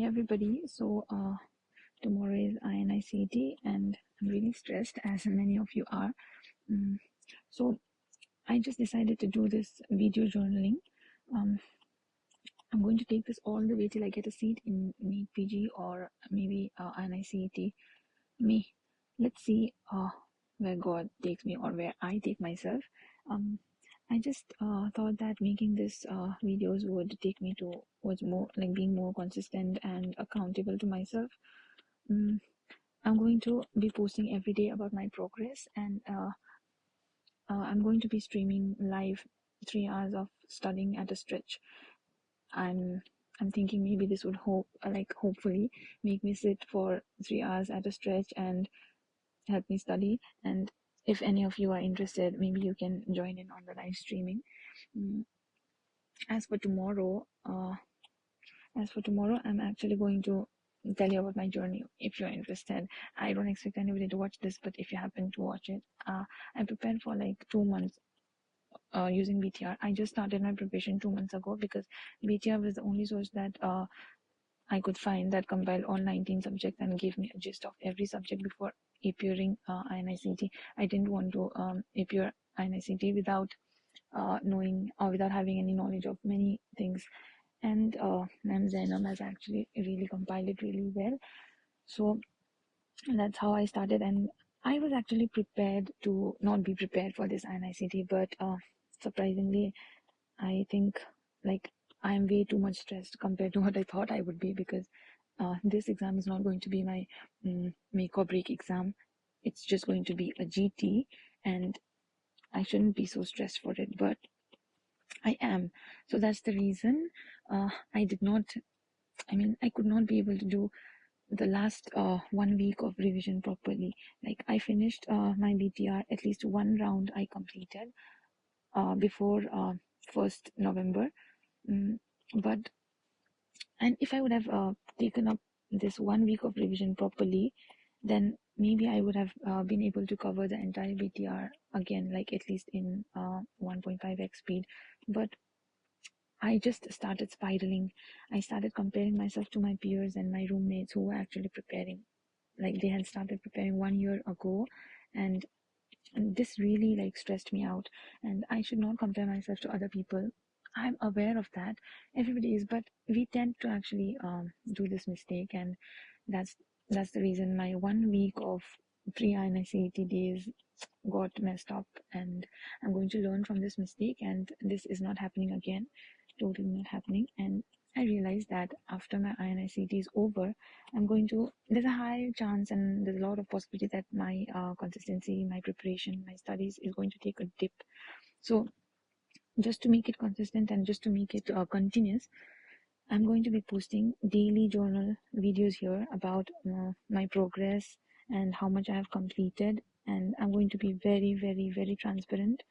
everybody. Tomorrow is INICET and I'm really stressed, as many of you are. So I just decided to do this video journaling. I'm going to take this all the way till I get a seat in NeetPG or maybe INICET. Let's see where God takes me or where I take myself. I just thought that making this videos would take me towards more like being more consistent and accountable to myself. I'm going to be posting every day about my progress, and I'm going to be streaming live 3 hours of studying at a stretch. I'm thinking maybe this would hopefully make me sit for 3 hours at a stretch and help me study. And if any of you are interested, maybe you can join in on the live streaming. As for tomorrow, I'm actually going to tell you about my journey if you're interested. I don't expect anybody to watch this, but if you happen to watch it, I prepared for like 2 months using BTR. I just started my preparation 2 months ago because BTR was the only source that I could find that compiled all 19 subjects and gave me a gist of every subject before appearing INICET. I didn't want to appear INICET without knowing or without having any knowledge of many things. And Ma'am Zainab has actually really compiled it really well. So that's how I started, and I was actually prepared to not be prepared for this INICET, but surprisingly, I think like I'm way too much stressed compared to what I thought I would be, because this exam is not going to be my make or break exam. It's just going to be a GT, and I shouldn't be so stressed for it, but I am. So that's the reason I could not be able to do the last 1 week of revision properly. Like I finished my BTR, at least one round I completed before 1st November. And if I would have taken up this 1 week of revision properly, then maybe I would have been able to cover the entire BTR again, like at least in 1.5x speed. But I just started spiraling. I started comparing myself to my peers and my roommates who were actually preparing. Like they had started preparing 1 year ago, and this really like stressed me out. And I should not compare myself to other people. I'm aware of that. Everybody is, but we tend to actually do this mistake, and that's the reason my 1 week of pre-INICET days got messed up. And I'm going to learn from this mistake, and this is not happening again. Totally not happening. And I realized that after my INICET is over, there's a high chance and there's a lot of possibility that my consistency, my preparation, my studies is going to take a dip. So just to make it consistent and just to make it continuous, I'm going to be posting daily journal videos here about my progress and how much I have completed. And I'm going to be very, very, very transparent,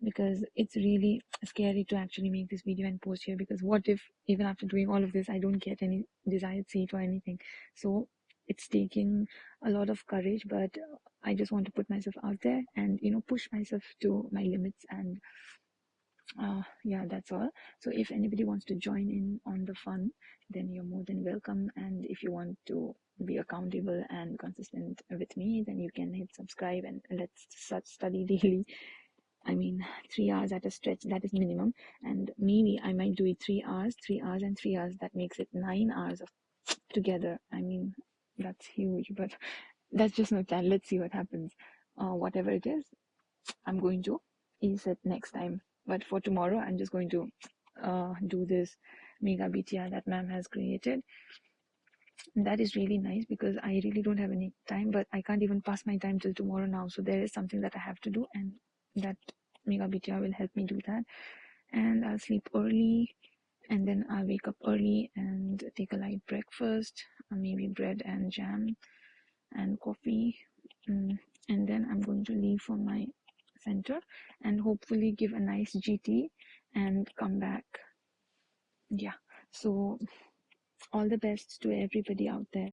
because it's really scary to actually make this video and post here, because what if even after doing all of this I don't get any desired seat or anything. So it's taking a lot of courage, but I just want to put myself out there and push myself to my limits. And yeah, that's all. So if anybody wants to join in on the fun, then you're more than welcome. And if you want to be accountable and consistent with me, then you can hit subscribe and let's study daily. 3 hours at a stretch, that is minimum. And maybe I might do it 3 hours, 3 hours and 3 hours. That makes it 9 hours of together. That's huge, but that's just my plan. Let's see what happens. Whatever it is, I'm going to INICET next time. But for tomorrow, I'm just going to do this mega BTR that ma'am has created. And that is really nice, because I really don't have any time, but I can't even pass my time till tomorrow now. So there is something that I have to do, and that mega BTR will help me do that. And I'll sleep early, and then I'll wake up early and take a light breakfast, maybe bread and jam and coffee. And then I'm going to leave for my center and hopefully give a nice GT and come back. Yeah, so all the best to everybody out there.